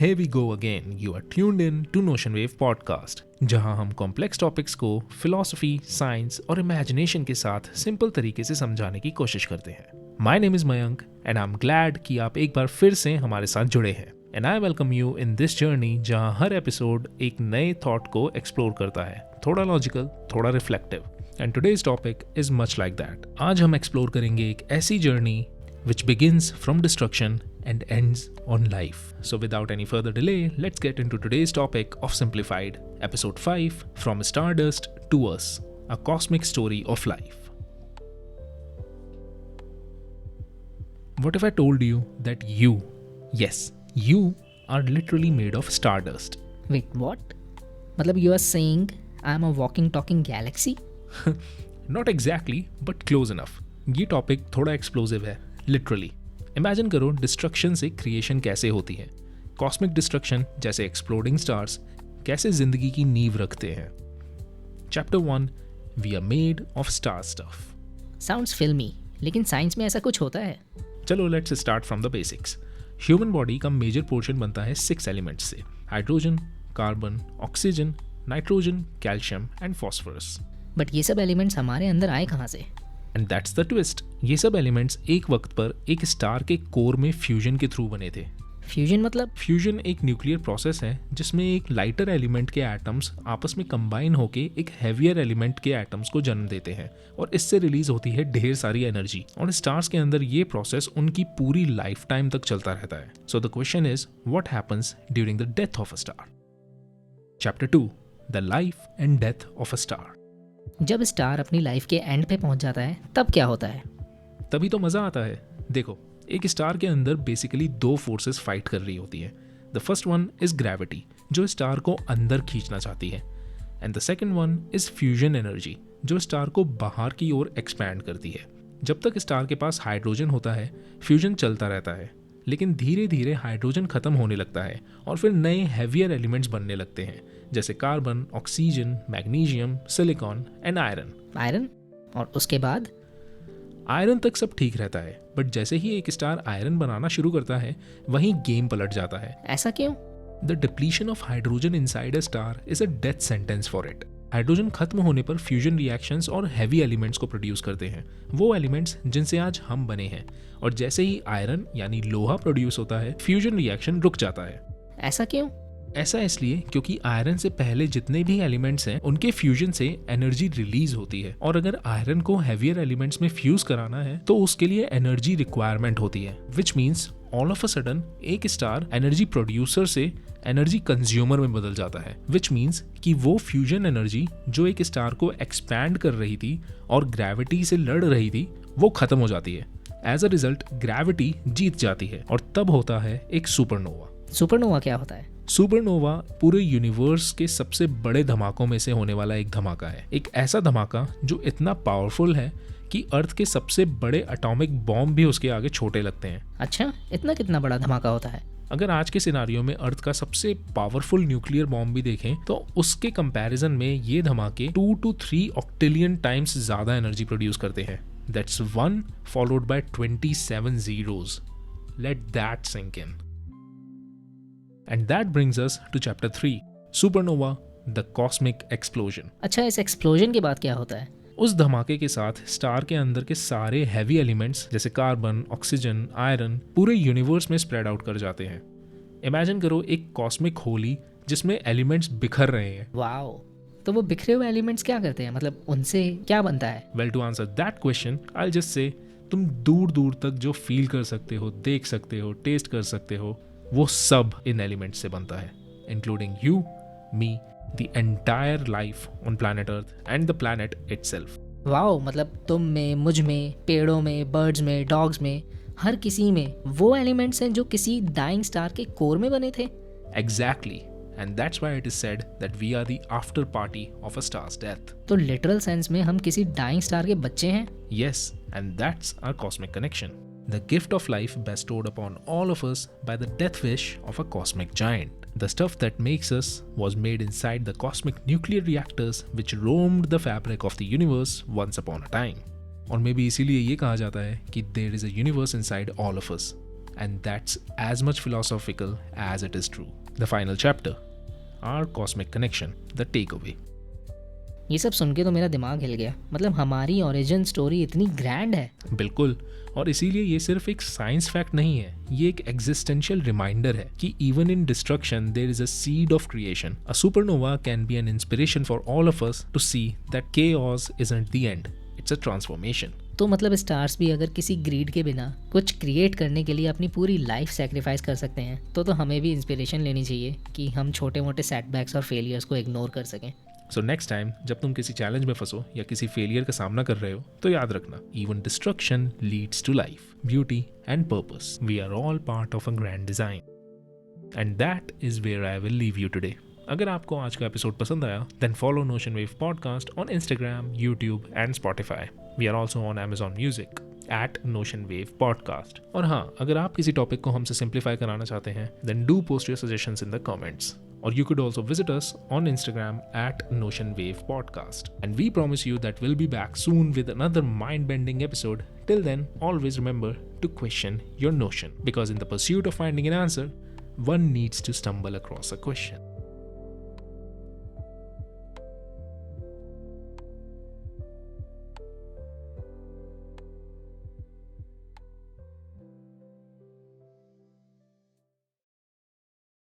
Here we go again. You are tuned in to Notion Wave Podcast, जहां हम complex topics को philosophy, science और imagination के साथ सिंपल तरीके से समझाने की कोशिश करते हैं. My name is Mayank and I'm glad कि आप एक बार फिर से हमारे साथ जुड़े हैं. And I welcome you in this journey जहां हर एपिसोड एक नए थॉट को एक्सप्लोर करता है, थोड़ा लॉजिकल, थोड़ा reflective. And today's topic is much like that. आज हम एक्सप्लोर करेंगे एक ऐसी journey which begins from destruction and ends on life. So without any further delay, let's get into today's topic of Simplified, episode 5, From Stardust to Us, a cosmic story of life. What if I told you that you, yes, you are literally made of stardust? Wait, what? मतलब you are saying I am a walking talking galaxy? Not exactly, but close enough. ये topic थोड़ा explosive है, literally. Imagine करो destruction से creation कैसे होती है. Cosmic destruction जैसे एक्सप्लोडिंग स्टार्स कैसे जिंदगी की नींव रखते हैं. Chapter 1, we are made of star stuff. Sounds filmy, लेकिन साइंस में ऐसा कुछ होता है? चलो let's start from the basics. Human body का मेजर पोर्शन बनता है 6 एलिमेंट्स से: hydrogen, carbon, oxygen, nitrogen, calcium and phosphorus. But ये सब एलिमेंट्स हमारे अंदर आए कहाँ से? And that's the twist. ये सब एलिमेंट्स एक वक्त पर एक स्टार के कोर में फ्यूजन के थ्रू बने थे. फ्यूजन मतलब? फ्यूजन एक न्यूक्लियर प्रोसेस है जिसमें एक लाइटर एलिमेंट के एटम्स आपस में कंबाइन होके एक हैवियर एलिमेंट के एटम्स को जन्म देते हैं और इससे रिलीज होती है ढेर सारी एनर्जी. और स्टार्स के अंदर ये प्रोसेस उनकी पूरी लाइफ टाइम तक चलता रहता है. So the question is, what happens during the death of a star? Chapter 2, the life and death of a star. जब स्टार अपनी लाइफ के एंड पे पहुंच जाता है तब क्या होता है? तभी तो मजा आता है. देखो, एक स्टार के अंदर बेसिकली 2 फोर्सेस फाइट कर रही होती है. The first one is gravity, जो स्टार को अंदर खींचना चाहती है. And the second one is fusion energy, जो स्टार को बाहर की ओर एक्सपैंड करती है. जब तक स्टार के पास हाइड्रोजन होता है, फ्यूजन चलता रहता है, लेकिन धीरे धीरे हाइड्रोजन खत्म होने लगता है और फिर नए हैवियर एलिमेंट्स बनने लगते हैं, जैसे carbon, oxygen, magnesium, silicon and iron. Iron? और उसके बाद? आयरन तक सब ठीक रहता है, बट जैसे ही एक स्टार आयरन बनाना शुरू करता है, वहीं गेम पलट जाता है. ऐसा क्यों? The depletion of hydrogen inside a star is a death sentence for it. Hydrogen खत्म होने पर फ्यूजन रिएक्शंस और हैवी एलिमेंट्स को प्रोड्यूस करते हैं, वो एलिमेंट्स जिनसे आज हम बने हैं. और जैसे ही आयरन यानी लोहा प्रोड्यूस होता है, फ्यूजन रिएक्शन रुक जाता है. ऐसा क्यों? ऐसा इसलिए क्योंकि आयरन से पहले जितने भी एलिमेंट्स हैं उनके फ्यूजन से एनर्जी रिलीज होती है, और अगर आयरन को हैवियर एलिमेंट्स में फ्यूज कराना है तो उसके लिए एनर्जी रिक्वायरमेंट होती है. Which means all of a sudden एक स्टार एनर्जी प्रोड्यूसर से एनर्जी कंज्यूमर में बदल जाता है. विच मीन्स कि वो फ्यूजन एनर्जी जो एक स्टार को एक्सपैंड कर रही थी और ग्रेविटी से लड़ रही थी, वो खत्म हो जाती है. एज अ रिजल्ट ग्रेविटी जीत जाती है और तब होता है एक सुपरनोवा. सुपरनोवा क्या होता है? सुपरनोवा पूरे यूनिवर्स के सबसे बड़े धमाकों में से होने वाला एक धमाका है. एक ऐसा धमाका जो इतना पावरफुल है कि अर्थ के सबसे बड़े एटॉमिक बॉम्ब भी उसके आगे छोटे लगते हैं. अच्छा, इतना कितना बड़ा धमाका होता है? अगर आज के सिनारियो में अर्थ का सबसे पावरफुल न्यूक्लियर बॉम्ब भी देखें तो उसके कंपैरिजन में ये धमाके 2 to 3 ऑक्टिलियन टाइम्स ज्यादा एनर्जी प्रोड्यूस करते हैं. That's 1 followed by 27 zeros. Let that sink in. And that brings us to chapter 3, Supernova, the cosmic explosion. अच्छा, इस एक्सप्लोजन के बाद क्या होता है? उस धमाके के साथ स्टार के अंदर के सारे हैवी एलिमेंट्स जैसे कार्बन, ऑक्सीजन, आयरन पूरे यूनिवर्स में स्प्रेड आउट कर जाते हैं. इमेजिन करो एक कॉस्मिक होली जिसमें एलिमेंट्स बिखर रहे हैं. वाओ, तो वो बिखरे हुए एलिमेंट्स क्या करते हैं? मतलब उनसे क्या बनता है? Well, to answer that question I just say, तुम दूर दूर तक जो फील कर सकते हो, देख सकते हो, टेस्ट कर सकते हो, वो सब इन एलिमेंट से बनता है, including you, me, the entire life on planet earth and the planet itself. Wow, मतलब तुम में, मुझ में, पेड़ों में, बर्ड्स में, डॉग्स में, हर किसी में वो एलिमेंट्स हैं जो किसी डाइंग स्टार के कोर में बने थे. Exactly, and that's why it is said that we are the after party of a star's death. तो लिटरल सेंस में हम किसी डाइंग स्टार के बच्चे हैं. Yes, and that's our cosmic connection. The gift of life bestowed upon all of us by the death wish of a cosmic giant. The stuff that makes us was made inside the cosmic nuclear reactors which roamed the fabric of the universe once upon a time. और may be इसीलिए ये कहा जाता है कि there is a universe inside all of us. and that's as much philosophical as it is true. The final chapter, our cosmic connection, the takeaway. ये सब सुन के तो मेरा दिमाग हिल गया। मतलब हमारी ओरिजिन स्टोरी इतनी ग्रैंड है। बिल्कुल, और इसीलिए ये सिर्फ एक साइंस फैक्ट नहीं है, ये एक एग्जिस्टेंशियल रिमाइंडर है कि even in destruction there is a seed of creation. A supernova can be an inspiration for all of us to see that chaos isn't the end, it's a transformation. तो मतलब stars भी अगर किसी grid के बिना कुछ create करने के लिए अपनी पूरी लाइफ सेक्रीफाइस कर सकते हैं, तो हमें भी इंस्पिरेशन लेनी चाहिए कि हम छोटे मोटे सेटबैक्स और फेलियर्स को इग्नोर कर सकें। सो नेक्स्ट टाइम जब तुम किसी चैलेंज में फंसो या किसी फेलियर का सामना कर रहे हो, तो याद रखना, even destruction leads to life, beauty and purpose. We are all part of a grand design, and that is where I will leave you today. अगर आपको आज का एपिसोड पसंद आया, then follow Notion Wave podcast on Instagram, YouTube and Spotify. We are also on Amazon Music @Notion Wave Podcast। और हाँ, अगर आप किसी टॉपिक को हमसे सिंप्लीफाई कराना चाहते हैं, then do post your suggestions in the comments. Or you could also visit us on Instagram @Notion Wave Podcast. And we promise you that we'll be back soon with another mind-bending episode. Till then, always remember to question your notion. Because in the pursuit of finding an answer, one needs to stumble across a question.